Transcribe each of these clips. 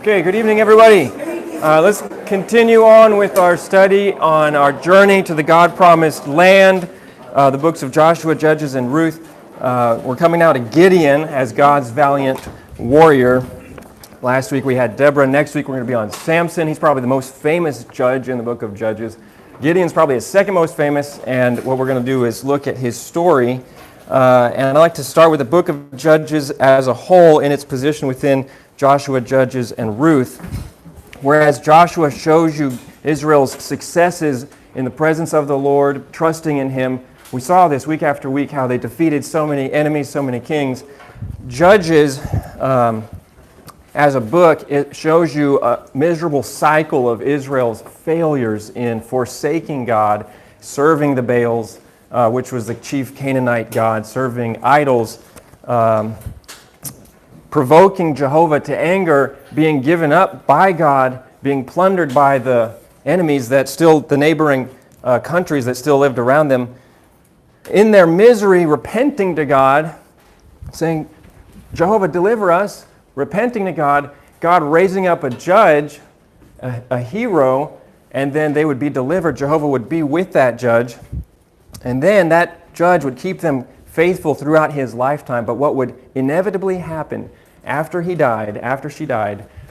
Okay, good evening, everybody. Let's continue on with our study on our journey to the God-promised land, the books of Joshua, Judges, and Ruth. We're coming now to Gideon as God's valiant warrior. Last week we had Deborah. Next week we're going to be on Samson. He's probably the most famous judge in the book of Judges. Gideon's probably his second most famous, and what we're going to do is look at his story. And I'd like to start with the book of Judges as a whole in its position within Joshua, Judges, and Ruth. Whereas Joshua shows you Israel's successes in the presence of the Lord, trusting in Him. We saw this week after week, how they defeated so many enemies, so many kings. Judges, as a book, it shows you a miserable cycle of Israel's failures in forsaking God, serving the Baals, which was the chief Canaanite god, serving idols, provoking Jehovah to anger, being given up by God, being plundered by the enemies the neighboring countries that still lived around them. In their misery, repenting to God, saying, Jehovah, deliver us, repenting to God, God raising up a judge, a hero, and then they would be delivered. Jehovah would be with that judge, and then that judge would keep them faithful throughout his lifetime. But what would inevitably happen after she died,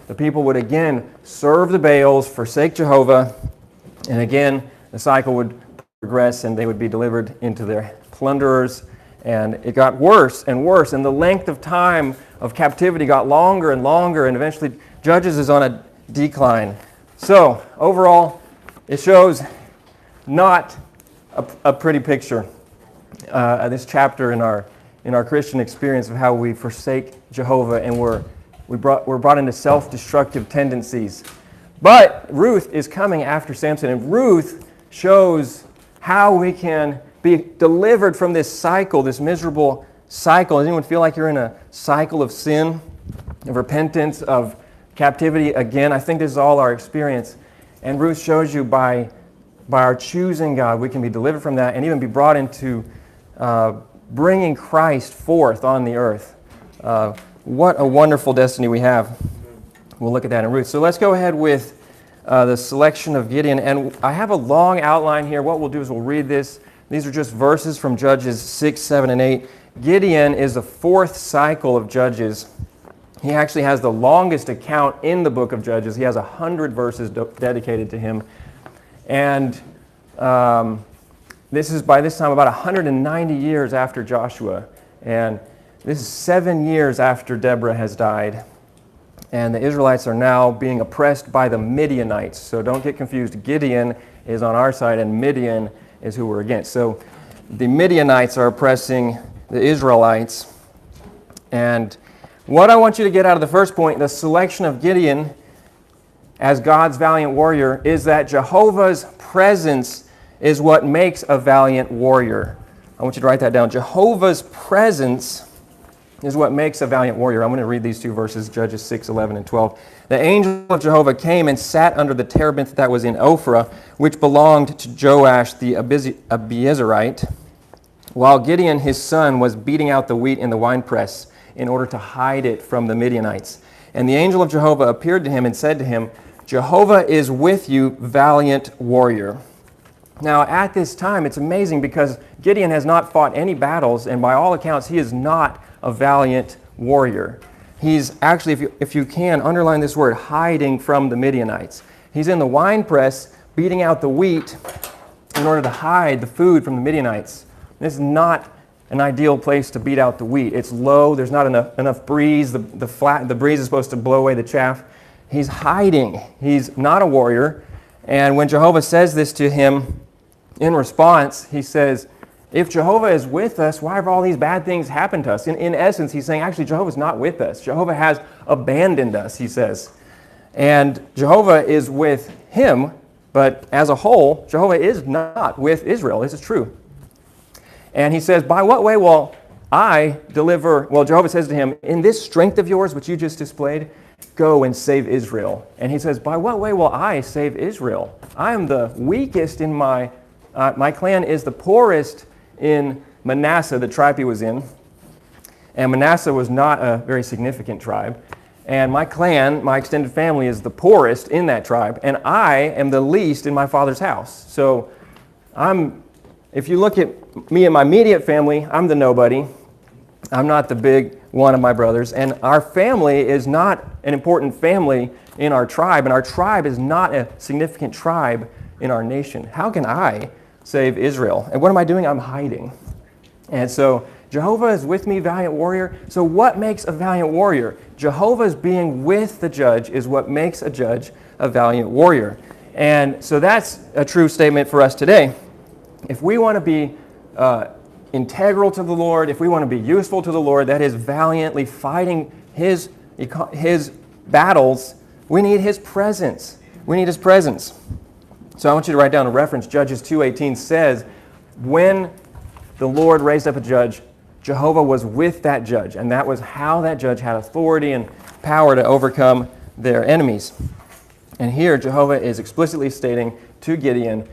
the people would again serve the Baals, forsake Jehovah, and again the cycle would progress and they would be delivered into their plunderers. And it got worse and worse, and the length of time of captivity got longer and longer, and eventually Judges is on a decline. So overall, it shows not a pretty picture, this chapter in our Christian experience of how we forsake Jehovah and we're brought into self-destructive tendencies. But Ruth is coming after Samson, and Ruth shows how we can be delivered from this cycle, this miserable cycle. Does anyone feel like you're in a cycle of sin, of repentance, of captivity again? I think this is all our experience. And Ruth shows you by our choosing God, we can be delivered from that and even be brought into bringing Christ forth on the earth. What a wonderful destiny we have. We'll look at that in Ruth. So let's go ahead with the selection of Gideon. And I have a long outline here. What we'll do is we'll read this. These are just verses from Judges 6, 7, and 8. Gideon is the fourth cycle of Judges. He actually has the longest account in the book of Judges. He has 100 verses dedicated to him. And this is by this time about 190 years after Joshua. And this is 7 years after Deborah has died. And the Israelites are now being oppressed by the Midianites. So don't get confused. Gideon is on our side and Midian is who we're against. So the Midianites are oppressing the Israelites. And what I want you to get out of the first point, the selection of Gideon as God's valiant warrior, is that Jehovah's presence is what makes a valiant warrior. I want you to write that down. Jehovah's presence is what makes a valiant warrior. I'm going to read these two verses, Judges 6, 11, and 12. The angel of Jehovah came and sat under the terebinth that was in Ophrah, which belonged to Joash the Abiezrite, while Gideon his son was beating out the wheat in the winepress in order to hide it from the Midianites. And the angel of Jehovah appeared to him and said to him, Jehovah is with you, valiant warrior. Now, at this time, it's amazing because Gideon has not fought any battles, and by all accounts, he is not a valiant warrior. He's actually, if you can, underline this word, hiding from the Midianites. He's in the winepress beating out the wheat in order to hide the food from the Midianites. This is not an ideal place to beat out the wheat. It's low, there's not enough breeze, the breeze is supposed to blow away the chaff. He's hiding. He's not a warrior. And when Jehovah says this to him, in response, he says, if Jehovah is with us, why have all these bad things happened to us? In essence, he's saying, actually, Jehovah's not with us. Jehovah has abandoned us, he says. And Jehovah is with him, but as a whole, Jehovah is not with Israel. This is true. And he says, by what way will I deliver? Well, Jehovah says to him, in this strength of yours, which you just displayed, go and save Israel. And he says, by what way will I save Israel? I am the weakest in my clan is the poorest in Manasseh, the tribe he was in. And Manasseh was not a very significant tribe. And my clan, my extended family, is the poorest in that tribe, and I am the least in my father's house. So if you look at me and my immediate family, I'm the nobody. I'm not the big one of my brothers, and our family is not an important family in our tribe, and our tribe is not a significant tribe in our nation. How can I save Israel? And what am I doing? I'm hiding. And so Jehovah is with me, valiant warrior. So what makes a valiant warrior? Jehovah's being with the judge is what makes a judge a valiant warrior. And so that's a true statement for us today. If we want to be integral to the Lord, if we want to be useful to the Lord, that is valiantly fighting His battles, we need His presence. We need His presence. So I want you to write down a reference. Judges 2:18 says, when the Lord raised up a judge, Jehovah was with that judge, and that was how that judge had authority and power to overcome their enemies. And here Jehovah is explicitly stating to Gideon,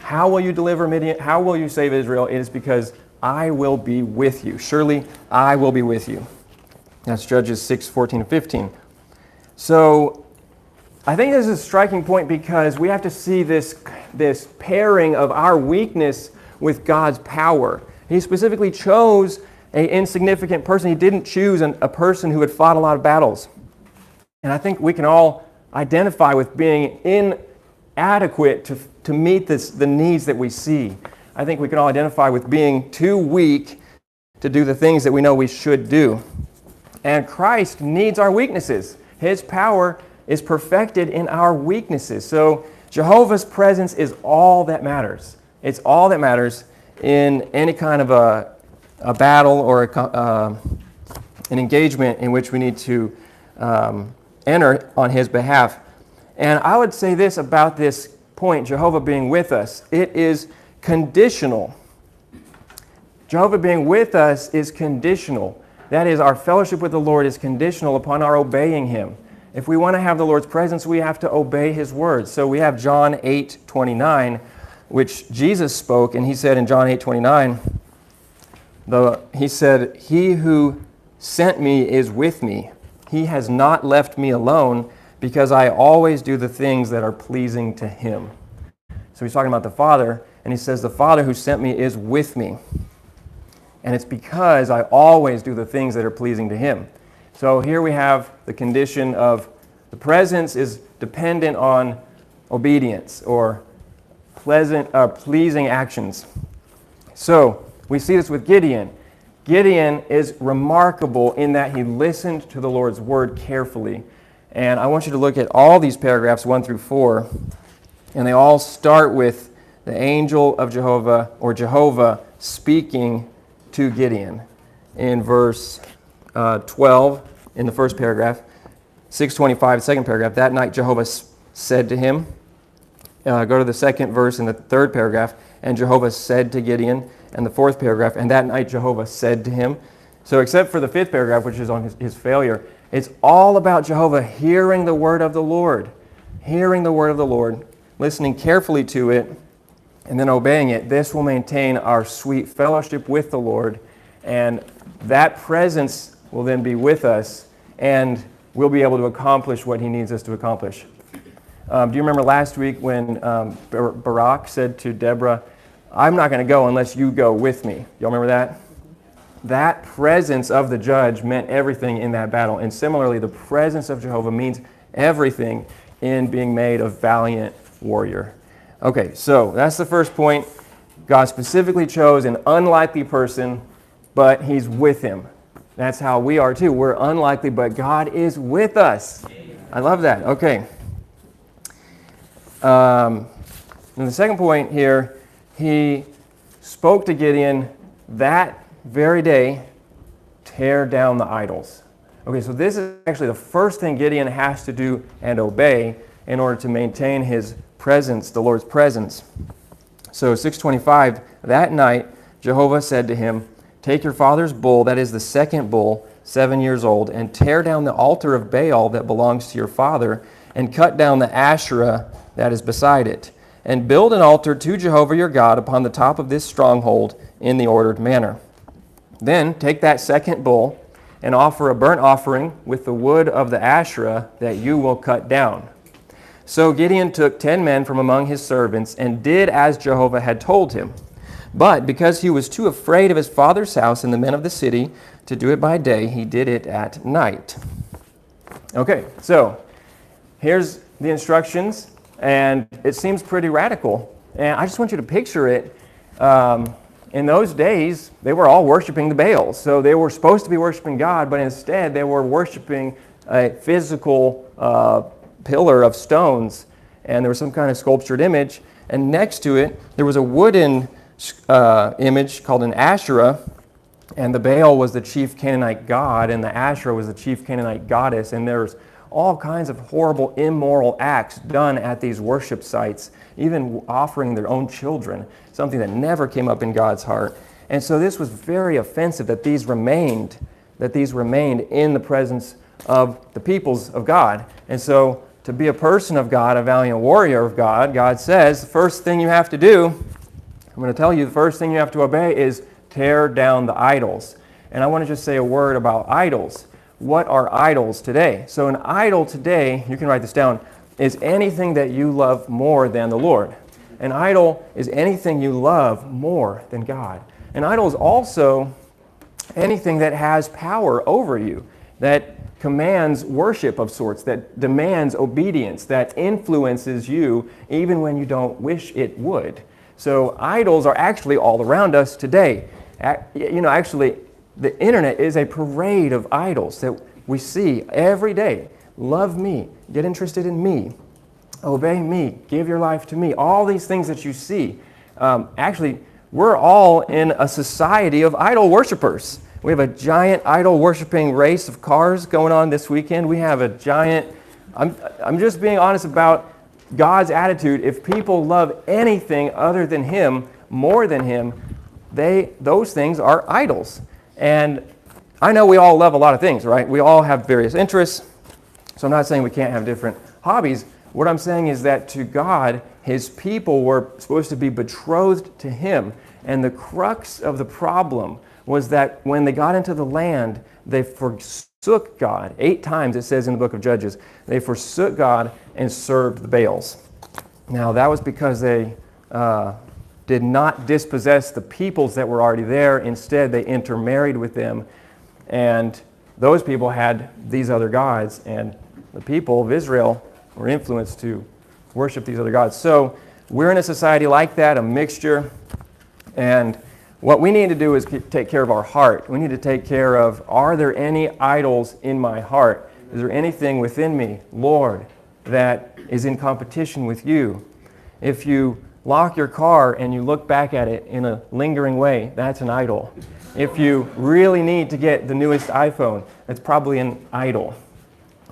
how will you deliver Midian? How will you save Israel? It is because I will be with you. Surely I will be with you. That's Judges 6:14 and 15. So I think this is a striking point because we have to see this pairing of our weakness with God's power. He specifically chose an insignificant person. He didn't choose a person who had fought a lot of battles. And I think we can all identify with being inadequate to meet the needs that we see. I think we can all identify with being too weak to do the things that we know we should do. And Christ needs our weaknesses. His power is perfected in our weaknesses. So Jehovah's presence is all that matters. It's all that matters in any kind of a battle or an engagement in which we need to enter on His behalf. And I would say this about this point, Jehovah being with us. It is conditional. Jehovah being with us is conditional. That is, our fellowship with the Lord is conditional upon our obeying Him. If we want to have the Lord's presence, we have to obey His words. So we have John 8:29, which Jesus spoke, and He said in John 8:29, He said, "He who sent me is with me. He has not left me alone, because I always do the things that are pleasing to Him." So He's talking about the Father, and He says, the Father who sent me is with me. And it's because I always do the things that are pleasing to Him. So here we have the condition of the presence is dependent on obedience or pleasing actions. So we see this with Gideon. Gideon is remarkable in that he listened to the Lord's word carefully. And I want you to look at all these paragraphs 1 through 4, and they all start with the angel of Jehovah or Jehovah speaking to Gideon. In verse 12, in the first paragraph, 6:25, second paragraph, that night Jehovah said to him. Go to the second verse in the third paragraph, and Jehovah said to Gideon, and the fourth paragraph, and that night Jehovah said to him. So except for the fifth paragraph, which is on his failure, it's all about Jehovah hearing the word of the Lord, listening carefully to it, and then obeying it. This will maintain our sweet fellowship with the Lord, and that presence will then be with us, and we'll be able to accomplish what He needs us to accomplish. Do you remember last week when Barak said to Deborah, "I'm not going to go unless you go with me"? Y'all remember that? That presence of the judge meant everything in that battle. And similarly, the presence of Jehovah means everything in being made a valiant warrior. Okay, so that's the first point. God specifically chose an unlikely person, but He's with him. That's how we are too. We're unlikely, but God is with us. I love that. Okay. And the second point here, He spoke to Gideon that very day, tear down the idols. Okay, so this is actually the first thing Gideon has to do and obey in order to maintain his presence, the Lord's presence. So 6:25, that night Jehovah said to him, "Take your father's bull," that is the second bull, 7 years old, "and tear down the altar of Baal that belongs to your father, and cut down the Asherah that is beside it, and build an altar to Jehovah your God upon the top of this stronghold in the ordered manner. Then take that second bull and offer a burnt offering with the wood of the Asherah that you will cut down." So Gideon took 10 men from among his servants and did as Jehovah had told him. But because he was too afraid of his father's house and the men of the city to do it by day, he did it at night. Okay, so here's the instructions, and it seems pretty radical. And I just want you to picture it. In those days, they were all worshiping the Baals. So they were supposed to be worshiping God, but instead they were worshiping a physical pillar of stones. And there was some kind of sculptured image. And next to it, there was a wooden image called an Asherah. And the Baal was the chief Canaanite god, and the Asherah was the chief Canaanite goddess. And there's all kinds of horrible, immoral acts done at these worship sites, even offering their own children, something that never came up in God's heart. And so this was very offensive that these remained in the presence of the peoples of God. And so to be a person of God, a valiant warrior of God, God says the first thing you have to do, I'm going to tell you the first thing you have to obey is tear down the idols. And I want to just say a word about idols. What are idols today? So an idol today, you can write this down, is anything that you love more than the Lord. An idol is anything you love more than God. An idol is also anything that has power over you, that commands worship of sorts, that demands obedience, that influences you even when you don't wish it would. So idols are actually all around us today. Actually, the internet is a parade of idols that we see every day. Love me, get interested in me, obey me, give your life to me. All these things that you see. Actually, we're all in a society of idol worshipers. We have a giant idol worshiping race of cars going on this weekend. We have a giant, I'm just being honest about God's attitude. If people love anything other than Him, more than Him, those things are idols. And I know we all love a lot of things, right? We all have various interests. So I'm not saying we can't have different hobbies. What I'm saying is that to God, His people were supposed to be betrothed to Him. And the crux of the problem was that when they got into the land, they forsook God. 8 times it says in the book of Judges, they forsook God and served the Baals. Now that was because they did not dispossess the peoples that were already there. Instead, they intermarried with them, and those people had these other gods, and the people of Israel were influenced to worship these other gods. So we're in a society like that, a mixture, and what we need to do is take care of our heart. We need to take care of, are there any idols in my heart? Is there anything within me, Lord, that is in competition with you? If you lock your car and you look back at it in a lingering way, that's an idol. If you really need to get the newest iPhone, that's probably an idol.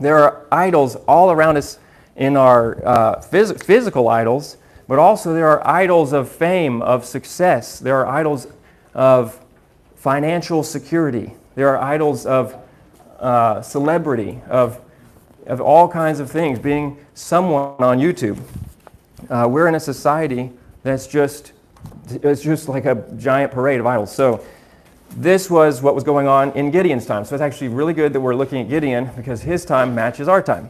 There are idols all around us in our physical idols, but also there are idols of fame, of success. There are idols of financial security. There are idols of celebrity, of all kinds of things, being someone on YouTube. We're in a society that's just like a giant parade of idols. So this was what was going on in Gideon's time. So it's actually really good that we're looking at Gideon because his time matches our time.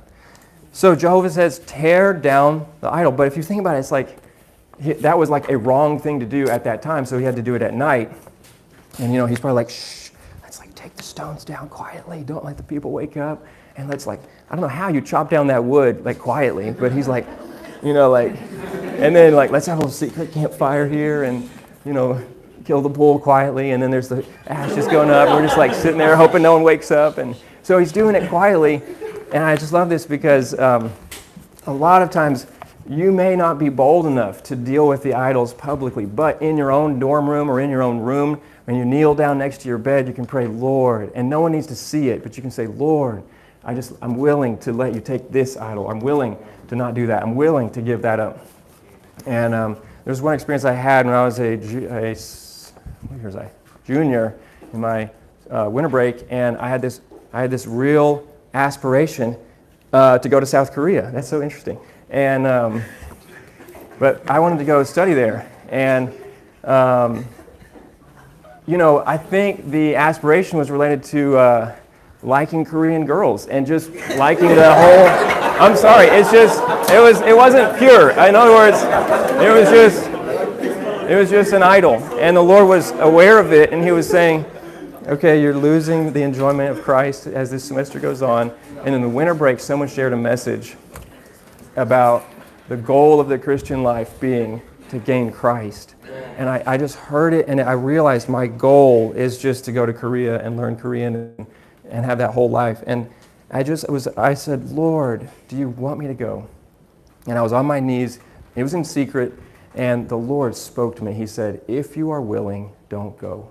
So Jehovah says, tear down the idol. But if you think about it, it's like that was like a wrong thing to do at that time. So he had to do it at night. And he's probably like, shh, let's like take the stones down quietly. Don't let the people wake up. And let's I don't know how you chop down that wood like quietly, but he's like, and then let's have a little secret campfire here and, kill the bull quietly. And then there's the ashes going up. We're just sitting there hoping no one wakes up. And so he's doing it quietly. And I just love this because a lot of times you may not be bold enough to deal with the idols publicly, but in your own dorm room or in your own room, when you kneel down next to your bed, you can pray, Lord, and no one needs to see it, but you can say, Lord, I'm willing to let you take this idol. I'm willing to not do that. I'm willing to give that up. And there's one experience I had when I was a junior in my winter break, and I had this real aspiration to go to South Korea. That's so interesting. And but I wanted to go study there, and I think the aspiration was related to liking Korean girls and just liking the whole, I'm sorry, it wasn't pure. In other words, it was just an idol. And the Lord was aware of it, and he was saying, okay, you're losing the enjoyment of Christ as this semester goes on. And in the winter break, someone shared a message about the goal of the Christian life being to gain Christ. And I just heard it, and I realized my goal is just to go to Korea and learn Korean and have that whole life. And I said, Lord, do you want me to go? And I was on my knees. It was in secret, and the Lord spoke to me. He said, if you are willing, don't go.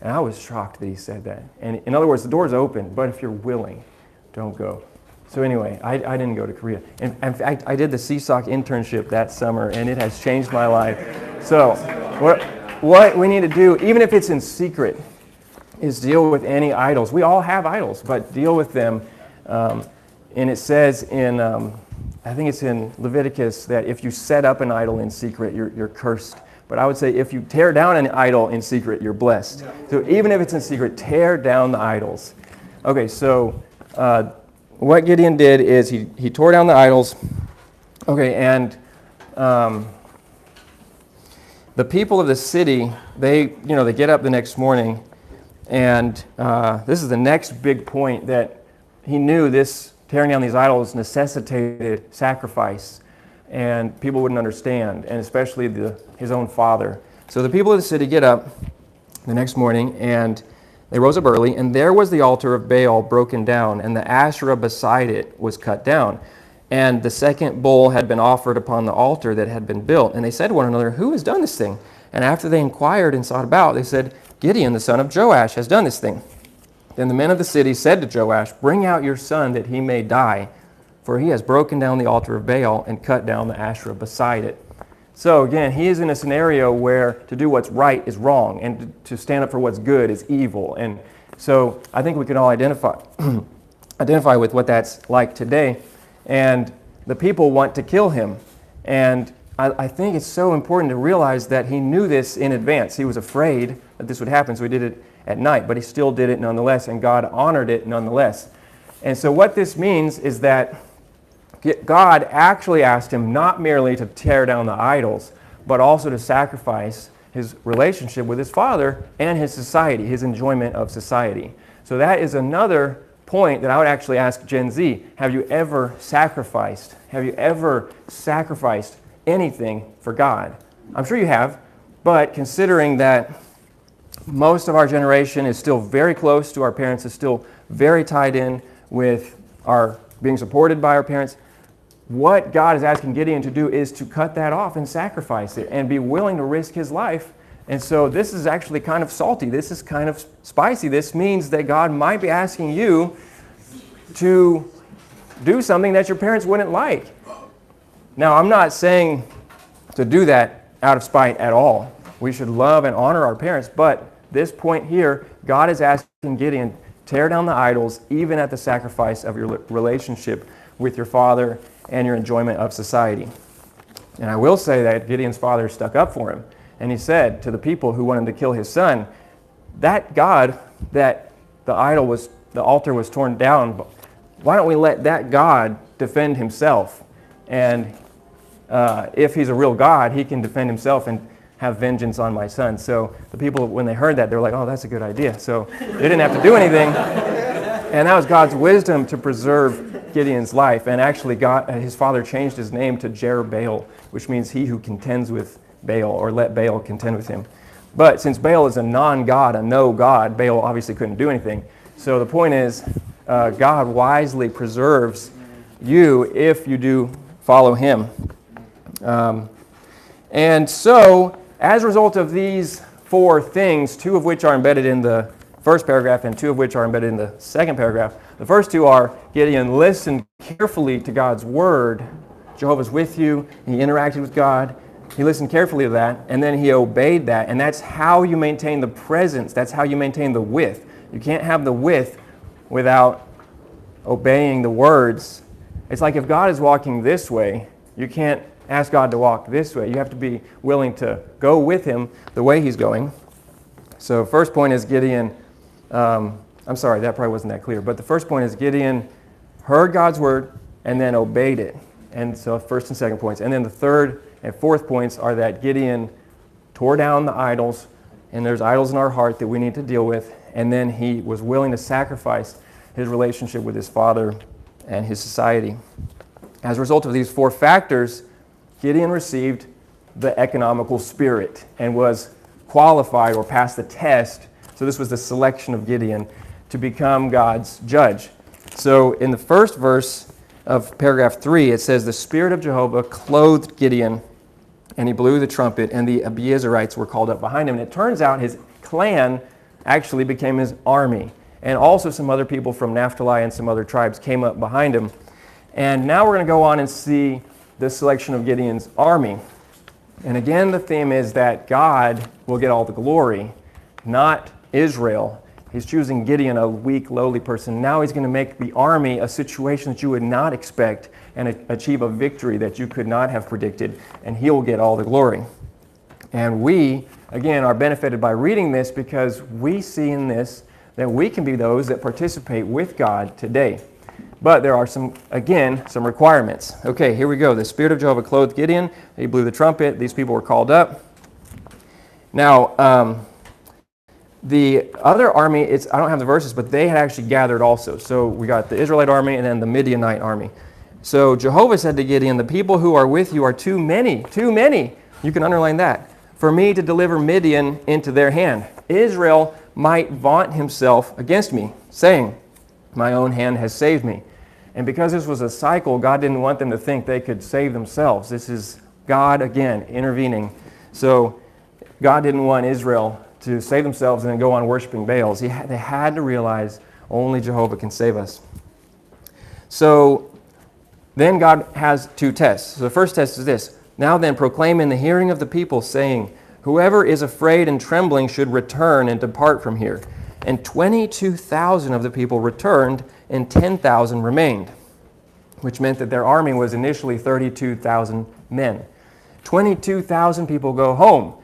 And I was shocked that he said that. And in other words, the door's open, but if you're willing, don't go. So anyway, I didn't go to Korea. In fact, I did the CSOC internship that summer, and it has changed my life. So what we need to do, even if it's in secret, is deal with any idols. We all have idols, but deal with them. And it says in, I think it's in Leviticus, that if you set up an idol in secret, you're cursed. But I would say if you tear down an idol in secret, you're blessed. So even if it's in secret, tear down the idols. Okay, so what Gideon did is he tore down the idols. Okay, and the people of the city, they get up the next morning, and this is the next big point, that he knew this tearing down these idols necessitated sacrifice, and people wouldn't understand, and especially his own father. So the people of the city get up the next morning, and they rose up early, and there was the altar of Baal broken down, and the Asherah beside it was cut down. And the second bull had been offered upon the altar that had been built. And they said to one another, who has done this thing? And after they inquired and sought about, they said, Gideon, the son of Joash, has done this thing. Then the men of the city said to Joash, bring out your son that he may die, for he has broken down the altar of Baal and cut down the Asherah beside it. So again, he is in a scenario where to do what's right is wrong, and to stand up for what's good is evil. And so I think we can all identify with what that's like today. And the people want to kill him. And I think it's so important to realize that he knew this in advance. He was afraid that this would happen, so he did it at night, but he still did it nonetheless, and God honored it nonetheless. And so what this means is that God actually asked him not merely to tear down the idols, but also to sacrifice his relationship with his father and his society, his enjoyment of society. So that is another point that I would actually ask Gen Z. Have you ever sacrificed? Have you ever sacrificed anything for God? I'm sure you have, but considering that most of our generation is still very close to our parents, is still very tied in with our being supported by our parents, what God is asking Gideon to do is to cut that off and sacrifice it and be willing to risk his life. And so this is actually kind of salty. This is kind of spicy. This means that God might be asking you to do something that your parents wouldn't like. Now, I'm not saying to do that out of spite at all. We should love and honor our parents, but this point here, God is asking Gideon, tear down the idols, even at the sacrifice of your relationship with your father and your enjoyment of society. And I will say that Gideon's father stuck up for him. And he said to the people who wanted to kill his son, that God, that the altar was torn down, why don't we let that God defend himself? And if he's a real God, he can defend himself and have vengeance on my son. So the people, when they heard that, they were like, oh, that's a good idea. So they didn't have to do anything. And that was God's wisdom to preserve Gideon's life. And actually, his father changed his name to Jerubbaal, which means he who contends with Baal, or let Baal contend with him. But since Baal is a non-God, a no God, Baal obviously couldn't do anything. So the point is, God wisely preserves you if you do follow him. And so, as a result of these four things, two of which are embedded in the first paragraph and two of which are embedded in the second paragraph, the first two are Gideon listened carefully to God's word. Jehovah's with you. He interacted with God. He listened carefully to that, and then he obeyed that. And that's how you maintain the presence. That's how you maintain the width. You can't have the width without obeying the words. It's like if God is walking this way, you can't ask God to walk this way. You have to be willing to go with him the way he's going. So first point is Gideon I'm sorry, that probably wasn't that clear. But the first point is Gideon heard God's word and then obeyed it. And so first and second points. And then the third and fourth points are that Gideon tore down the idols, and there's idols in our heart that we need to deal with. And then he was willing to sacrifice his relationship with his father and his society. As a result of these four factors, Gideon received the economical spirit and was qualified or passed the test. So this was the selection of Gideon to become God's judge. So in the first verse of paragraph 3, it says, the Spirit of Jehovah clothed Gideon, and he blew the trumpet, and the Abiezrites were called up behind him. And it turns out his clan actually became his army. And also some other people from Naphtali and some other tribes came up behind him. And now we're going to go on and see the selection of Gideon's army. And again, the theme is that God will get all the glory, not Israel. He's choosing Gideon, a weak, lowly person. Now he's going to make the army a situation that you would not expect and achieve a victory that you could not have predicted, and he'll get all the glory. And we, again, are benefited by reading this because we see in this that we can be those that participate with God today. But there are some requirements. Okay, here we go. The Spirit of Jehovah clothed Gideon. He blew the trumpet. These people were called up. Now, the other army, I don't have the verses, but they had actually gathered also. So we got the Israelite army and then the Midianite army. So Jehovah said to Gideon, the people who are with you are too many. You can underline that. For me to deliver Midian into their hand. Israel might vaunt himself against me, saying, my own hand has saved me. And because this was a cycle, God didn't want them to think they could save themselves. This is God, again, intervening. So God didn't want Israel to save themselves and then go on worshiping Baals. They had to realize only Jehovah can save us. So then God has two tests. So the first test is this. Now then, proclaim in the hearing of the people, saying, whoever is afraid and trembling should return and depart from here. And 22,000 of the people returned, and 10,000 remained, which meant that their army was initially 32,000 men. 22,000 people go home.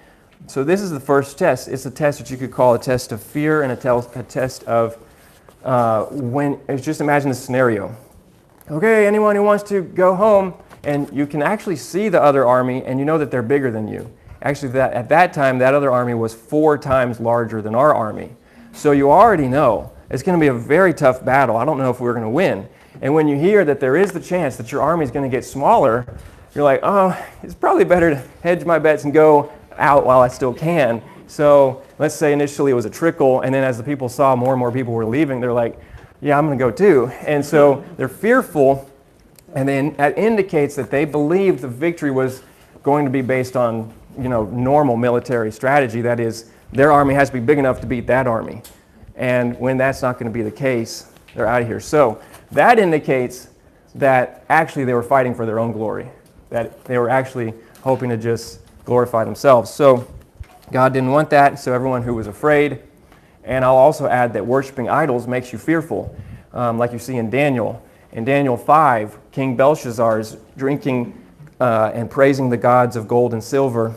So this is the first test. It's a test that you could call a test of fear and a test of just imagine the scenario. Okay, anyone who wants to go home, and you can actually see the other army, and you know that they're bigger than you. Actually, at that time, that other army was 4 times larger than our army. So you already know it's going to be a very tough battle. I don't know if we're going to win. And when you hear that there is the chance that your army is going to get smaller, you're like, oh, it's probably better to hedge my bets and go out while I still can. So let's say initially it was a trickle, and then as the people saw more and more people were leaving, they're like, yeah, I'm going to go too. And so they're fearful, and then that indicates that they believed the victory was going to be based on, normal military strategy. That is, their army has to be big enough to beat that army. And when that's not going to be the case, they're out of here. So that indicates that actually they were fighting for their own glory, that they were actually hoping to just glorify themselves. So God didn't want that, so everyone who was afraid. And I'll also add that worshiping idols makes you fearful, like you see in Daniel. In Daniel 5, King Belshazzar is drinking and praising the gods of gold and silver,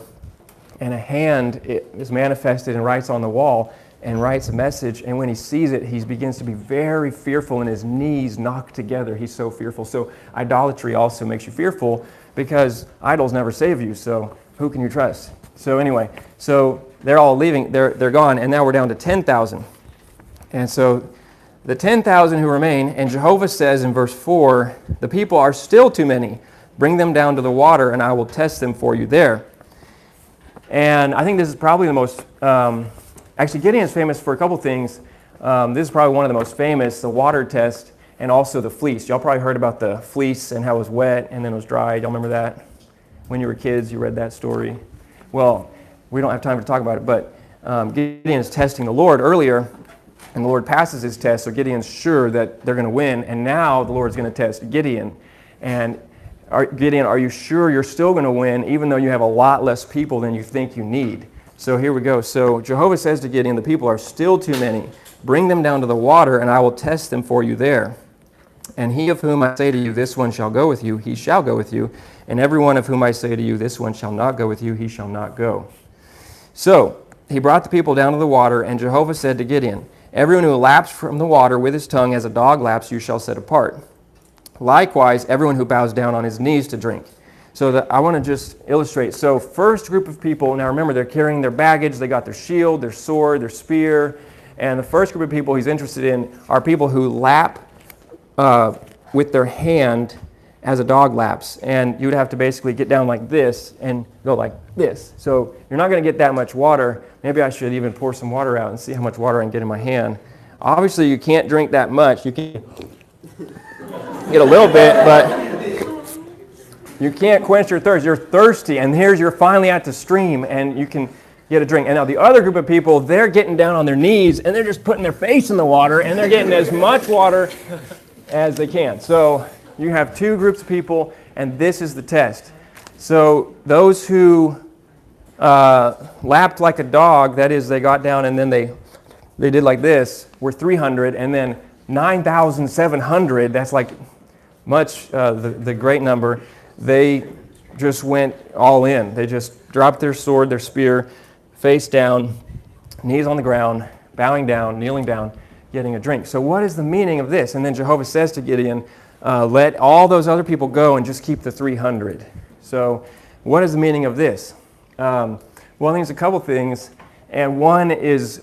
and a hand is manifested and writes on the wall and writes a message, and when he sees it, he begins to be very fearful, and his knees knock together. He's so fearful. So idolatry also makes you fearful because idols never save you, so who can you trust? So anyway, so they're all leaving, they're gone, and now we're down to 10,000. And so the 10,000 who remain, and Jehovah says in verse 4, the people are still too many. Bring them down to the water, and I will test them for you there. And I think this is probably the most, actually Gideon is famous for a couple things. This is probably one of the most famous, the water test, and also the fleece. Y'all probably heard about the fleece and how it was wet and then it was dry. Y'all remember that? When you were kids, you read that story. Well, we don't have time to talk about it, but Gideon is testing the Lord earlier, and the Lord passes his test, so Gideon's sure that they're going to win, and now the Lord's going to test Gideon. And Gideon, are you sure you're still going to win, even though you have a lot less people than you think you need? So here we go. So Jehovah says to Gideon, the people are still too many. Bring them down to the water, and I will test them for you there. And he of whom I say to you, this one shall go with you, he shall go with you. And every one of whom I say to you, this one shall not go with you, he shall not go. So he brought the people down to the water, and Jehovah said to Gideon, Everyone who laps from the water with his tongue as a dog laps, you shall set apart. Likewise, everyone who bows down on his knees to drink. So I want to just illustrate. So first group of people, now remember, they're carrying their baggage. They got their shield, their sword, their spear. And the first group of people he's interested in are people who lap with their hand as a dog laps. And you would have to basically get down like this and go like this. So you're not going to get that much water. Maybe I should even pour some water out and see how much water I can get in my hand. Obviously, you can't drink that much. You can get a little bit, but you can't quench your thirst. You're thirsty, and you're finally at the stream, and you can get a drink. And now the other group of people, they're getting down on their knees, and they're just putting their face in the water, and they're getting as much water as they can. So you have two groups of people, and this is the test. So those who lapped like a dog, that is, they got down and then they did like this, were 300, and then 9,700, that's like much, the great number, they just went all in. They just dropped their sword, their spear, face down, knees on the ground, bowing down, kneeling down, getting a drink. So what is the meaning of this? And then Jehovah says to Gideon, let all those other people go and just keep the 300. So what is the meaning of this? Well, I think it's a couple things. And one is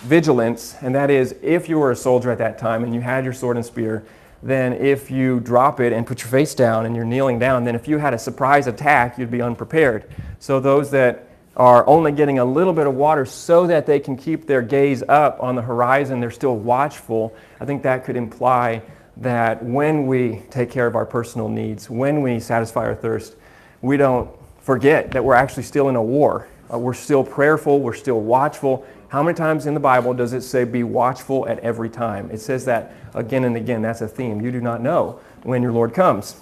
vigilance, and that is if you were a soldier at that time and you had your sword and spear, then if you drop it and put your face down and you're kneeling down, then if you had a surprise attack, you'd be unprepared. So those that are only getting a little bit of water so that they can keep their gaze up on the horizon, they're still watchful, I think that could imply that when we take care of our personal needs, when we satisfy our thirst, we don't forget that we're actually still in a war. We're still prayerful, we're still watchful. How many times in the Bible does it say be watchful at every time? It says that again and again. That's a theme. You do not know when your Lord comes.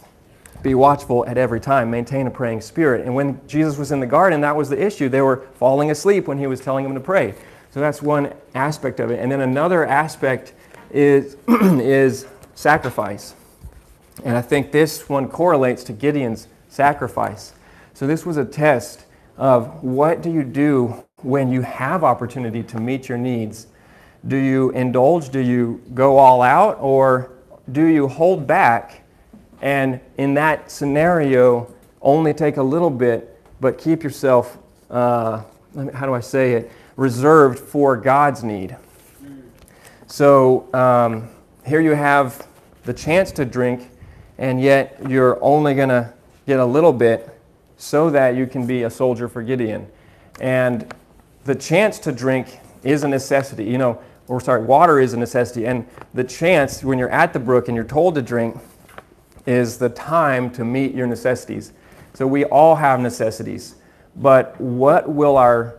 Be watchful at every time. Maintain a praying spirit. And when Jesus was in the garden, that was the issue. They were falling asleep when he was telling them to pray. So that's one aspect of it. And then another aspect is, is sacrifice. And I think this one correlates to Gideon's sacrifice. So this was a test of what do you do when you have opportunity to meet your needs. Do you indulge? Do you go all out? Or do you hold back and in that scenario only take a little bit but keep yourself, how do I say it, reserved for God's need? So here you have the chance to drink, and yet you're only going to get a little bit so that you can be a soldier for Gideon. And the chance to drink is a necessity. Water is a necessity. And the chance, when you're at the brook and you're told to drink, is the time to meet your necessities. So we all have necessities. But what will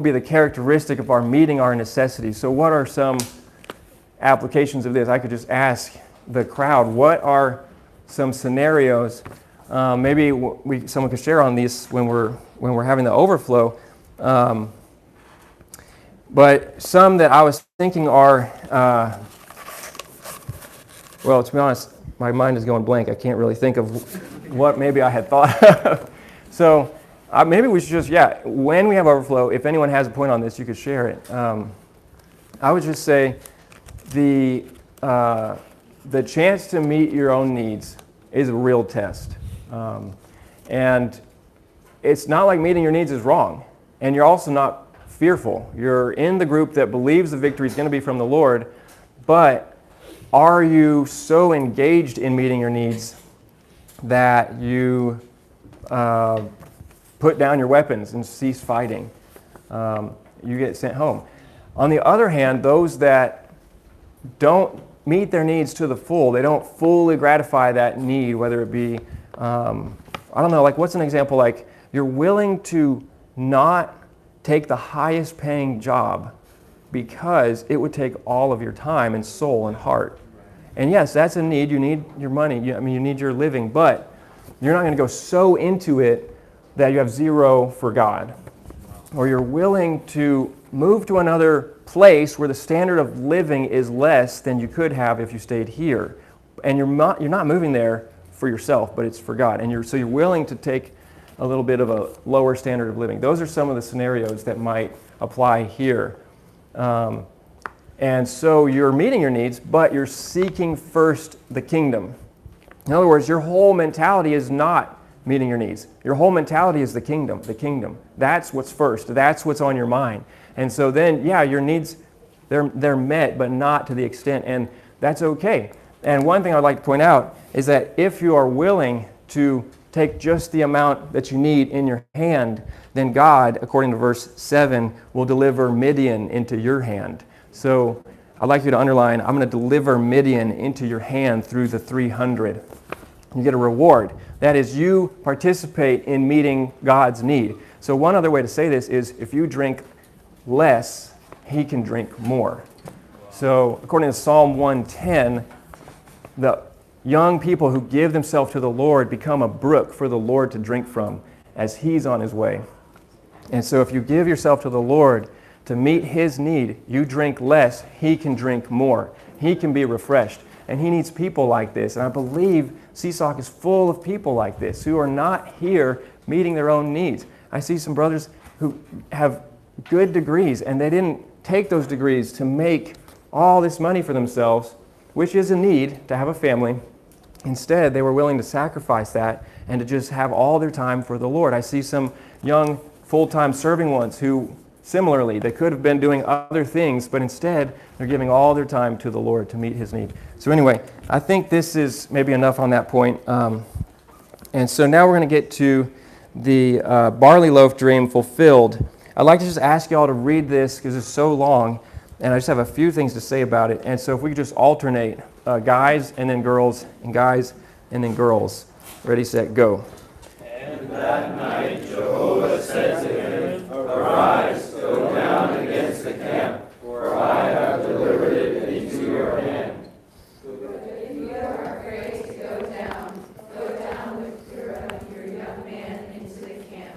be the characteristic of our meeting our necessities? So what are some applications of this? I could just ask the crowd, what are some scenarios? Maybe someone could share on these when we're having the overflow. But some that I was thinking are, well, to be honest, my mind is going blank. I can't really think of what maybe I had thought of. So maybe we should just, when we have overflow, if anyone has a point on this, you could share it. I would just say the chance to meet your own needs is a real test. And it's not like meeting your needs is wrong. And you're also not fearful. You're in the group that believes the victory is going to be from the Lord, but are you so engaged in meeting your needs that you put down your weapons and cease fighting? You get sent home. On the other hand, those that don't meet their needs to the full, they don't fully gratify that need, whether it be, what's an example? Like you're willing to not take the highest paying job because it would take all of your time and soul and heart. And yes, that's a need. You need your money. You need your living, but you're not going to go so into it that you have zero for God. Or you're willing to move to another place where the standard of living is less than you could have if you stayed here. And you're not moving there for yourself, but it's for God. And you're willing to take a little bit of a lower standard of living. Those are some of the scenarios that might apply here. And so you're meeting your needs, but you're seeking first the kingdom. In other words, your whole mentality is not meeting your needs. Your whole mentality is the kingdom, the kingdom. That's what's first. That's what's on your mind. And so then, yeah, your needs, they're met, but not to the extent, and that's okay. And one thing I'd like to point out is that if you are willing to take just the amount that you need in your hand, then God, according to verse 7, will deliver Midian into your hand. So I'd like you to underline, I'm going to deliver Midian into your hand through the 300. You get a reward. That is, you participate in meeting God's need. So one other way to say this is, if you drink less, he can drink more. So according to Psalm 110, the young people who give themselves to the Lord become a brook for the Lord to drink from as he's on his way. And so if you give yourself to the Lord to meet his need, you drink less, he can drink more. He can be refreshed. And he needs people like this. And I believe CSOC is full of people like this who are not here meeting their own needs. I see some brothers who have good degrees, and they didn't take those degrees to make all this money for themselves, which is a need to have a family. Instead, they were willing to sacrifice that and to just have all their time for the Lord. I see some young full-time serving ones who, similarly, they could have been doing other things, but instead, they're giving all their time to the Lord to meet his need. So anyway, I think this is maybe enough on that point. And so now we're going to get to the barley loaf dream fulfilled. I'd like to just ask you all to read this because it's so long, and I just have a few things to say about it. And so if we could just alternate guys and then girls, and guys and then girls. Ready, set, go. And that night Jehovah said to him, Arise, go down against the camp, for I have delivered it into your hand. If you are afraid to go down with your young man into the camp.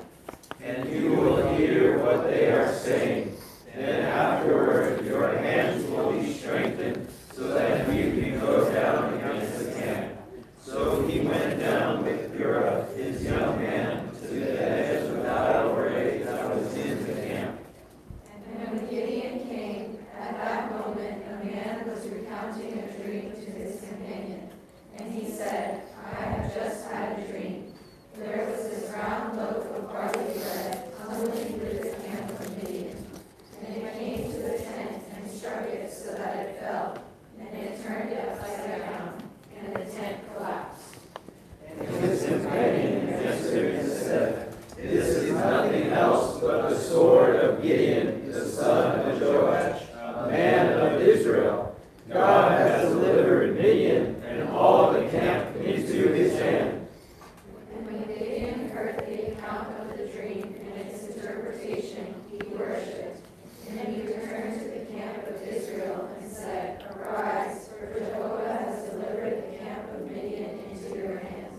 And you will hear what they are saying. Then afterward your hands will be strengthened, so that you can go down against the camp. So he went down with Asherah, his young man, to the edge of the battle array that was in the camp. And when Gideon came, at that moment a man was recounting a dream to his companion. And he said, I have just had a dream. There was this round loaf of barley bread tumbling through the camp of Midian. And it came to the tent and struck it so that it fell, and it turned upside down, and the tent collapsed. And his companion answered and said, This is nothing else but the sword of Gideon, the son of Joash, a man of Israel. God has delivered Midian and all the camp into his hand. And when Gideon heard the account of the dream and its interpretation, he worshipped. And he returned to the camp of Israel and said, Arise, for Jehovah has delivered the camp of Midian into your hand.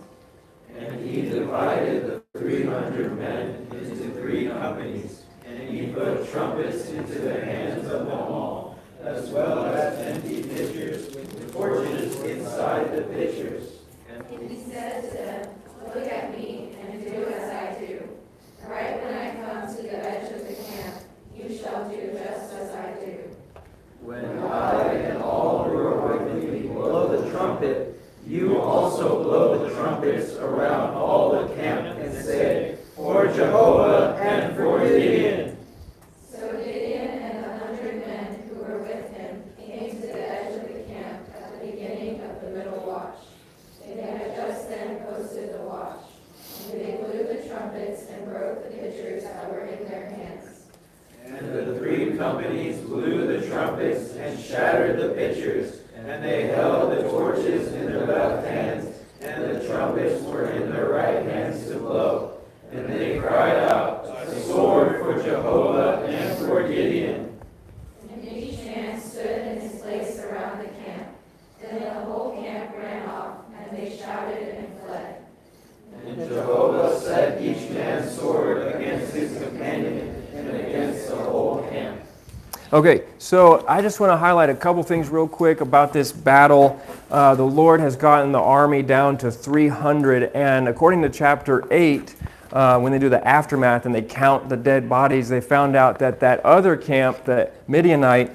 And he divided the 300 men into 3 companies, and he put trumpets into the hands of them all, as well as empty pitchers with torches inside the pitchers. And he said to them, Look at me and do as I do. Right when I come to the edge of the camp, you shall do just as I do. When I and all who are with me blow the trumpet, you also blow the trumpets around all the camp and say, For Jehovah and for Gideon. So Gideon and the 100 men who were with him came to the edge of the camp at the beginning of the middle watch. They had just then posted the watch. And they blew the trumpets and broke the pitchers that were in their hands. And the 3 companies blew the trumpets and shattered the pitchers, and they held the torches in their left hands, and the trumpets were in their right hands to blow. And they cried out, A sword for Jehovah and for Gideon. And each man stood in his place around the camp. Then the whole camp ran off, and they shouted and fled. And Jehovah set each man's sword against his companion and against the whole camp. Okay, so I just want to highlight a couple things real quick about this battle. The Lord has gotten the army down to 300, and according to chapter 8, when they do the aftermath and they count the dead bodies, they found out that that other camp, the Midianite,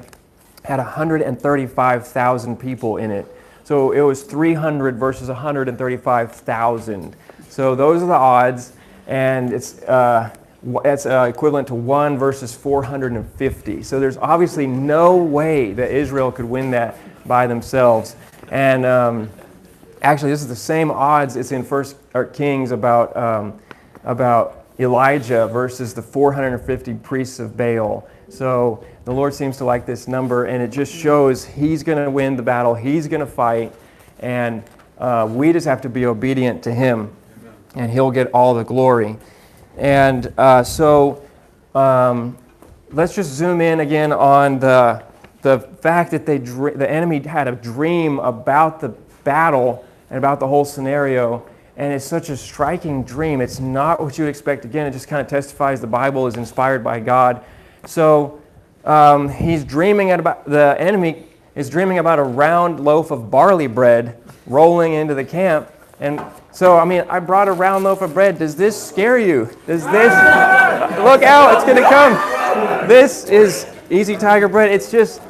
had 135,000 people in it. So it was 300 versus 135,000. So those are the odds, and it's equivalent to 1 versus 450. So there's obviously no way that Israel could win that by themselves. And actually, this is the same odds it's in First Kings about Elijah versus the 450 priests of Baal. So the Lord seems to like this number, and it just shows He's going to win the battle. He's going to fight, and we just have to be obedient to Him, and He'll get all the glory. And so let's just zoom in again on the fact that the enemy had a dream about the battle and about the whole scenario. And it's such a striking dream. It's not what you would expect. Again, it just kind of testifies the Bible is inspired by God. So the enemy is dreaming about a round loaf of barley bread rolling into the camp. And so, I brought a round loaf of bread. Does this scare you? Does this, look out, it's going to come. This is easy tiger bread. It's just,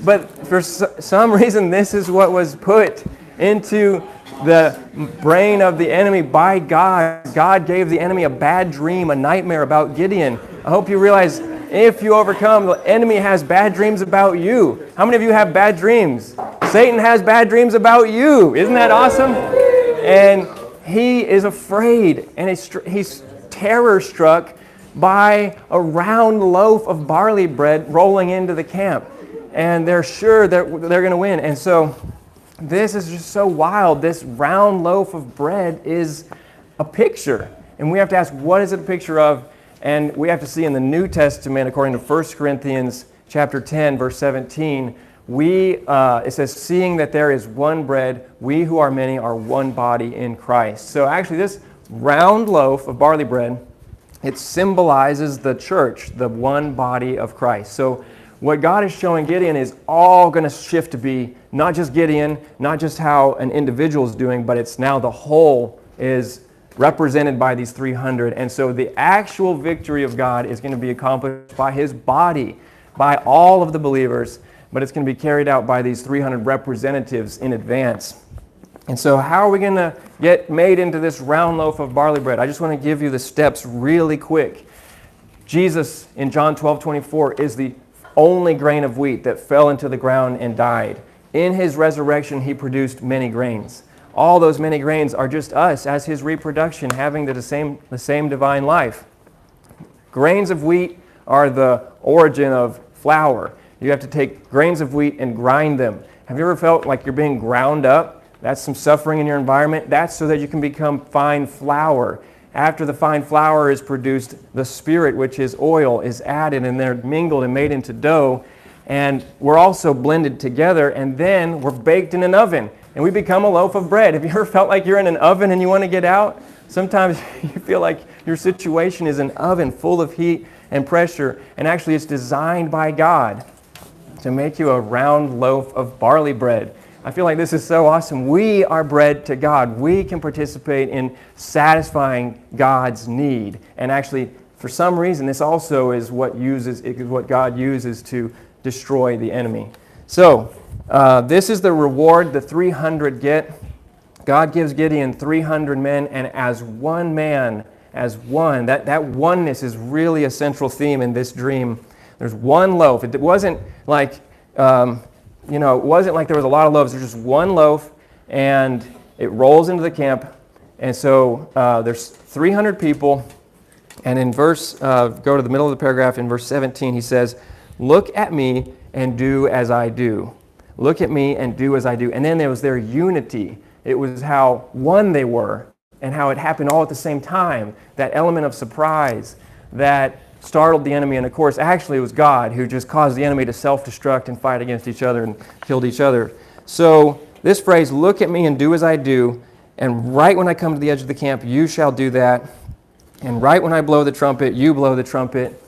but for some reason, this is what was put into the brain of the enemy by God. God gave the enemy a bad dream, a nightmare about Gideon. I hope you realize if you overcome, the enemy has bad dreams about you. How many of you have bad dreams? Satan has bad dreams about you. Isn't that awesome? And he is afraid, and he's terror-struck by a round loaf of barley bread rolling into the camp. And they're sure they're going to win. And so this is just so wild. This round loaf of bread is a picture. And we have to ask, what is it a picture of? And we have to see in the New Testament, according to 1 Corinthians chapter 10, verse 17, it says, seeing that there is one bread, we who are many are one body in Christ. So actually this round loaf of barley bread, it symbolizes the church, the one body of Christ. So what God is showing Gideon is all going to shift to be not just Gideon, not just how an individual is doing, but it's now the whole is represented by these 300. And so the actual victory of God is going to be accomplished by His body, by all of the believers, but it's going to be carried out by these 300 representatives in advance. And so how are we going to get made into this round loaf of barley bread? I just want to give you the steps really quick. Jesus in John 12:24 is the only grain of wheat that fell into the ground and died. In His resurrection, He produced many grains. All those many grains are just us as His reproduction, having the same divine life. Grains of wheat are the origin of flour. You have to take grains of wheat and grind them. Have you ever felt like you're being ground up? That's some suffering in your environment. That's so that you can become fine flour. After the fine flour is produced, the Spirit, which is oil, is added, and they're mingled and made into dough. And we're also blended together, and then we're baked in an oven, and we become a loaf of bread. Have you ever felt like you're in an oven and you want to get out? Sometimes you feel like your situation is an oven full of heat and pressure, and actually it's designed by God to make you a round loaf of barley bread. I feel like this is so awesome. We are bread to God. We can participate in satisfying God's need. And actually, for some reason, this also is what God uses to destroy the enemy. So, this is the reward the 300 get. God gives Gideon 300 men, and as one man, as one, that oneness is really a central theme in this dream. There's one loaf. It wasn't like, it wasn't like there was a lot of loaves. There's just one loaf, and it rolls into the camp. And so there's 300 people. And in go to the middle of the paragraph, in verse 17, he says, look at me and do as I do. Look at me and do as I do. And then there was their unity. It was how one they were and how it happened all at the same time. That element of surprise that startled the enemy. And of course, actually it was God who just caused the enemy to self-destruct and fight against each other and killed each other. So this phrase, look at me and do as I do, and right when I come to the edge of the camp, you shall do that. And right when I blow the trumpet, you blow the trumpet.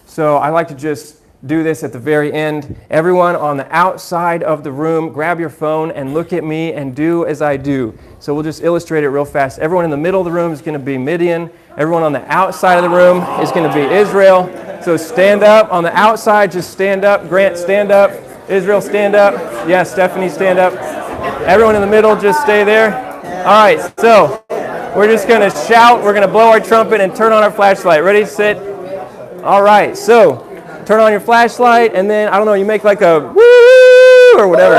So I like to just do this at the very end. Everyone on the outside of the room, grab your phone and look at me and do as I do. So we'll just illustrate it real fast. Everyone in the middle of the room is going to be Midian. Everyone on the outside of the room is going to be Israel. So stand up. On the outside, just stand up. Grant, stand up. Israel, stand up. Yes, Stephanie, stand up. Everyone in the middle, just stay there. All right, so we're just going to shout. We're going to blow our trumpet and turn on our flashlight. Ready, sit. All right, so turn on your flashlight, and then, I don't know, you make like a woo or whatever.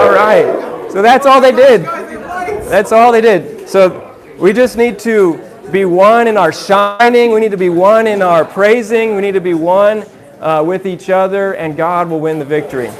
All right, so that's all they did. That's all they did. So we just need to be one in our shining. We need to be one in our praising. We need to be one with each other, and God will win the victory.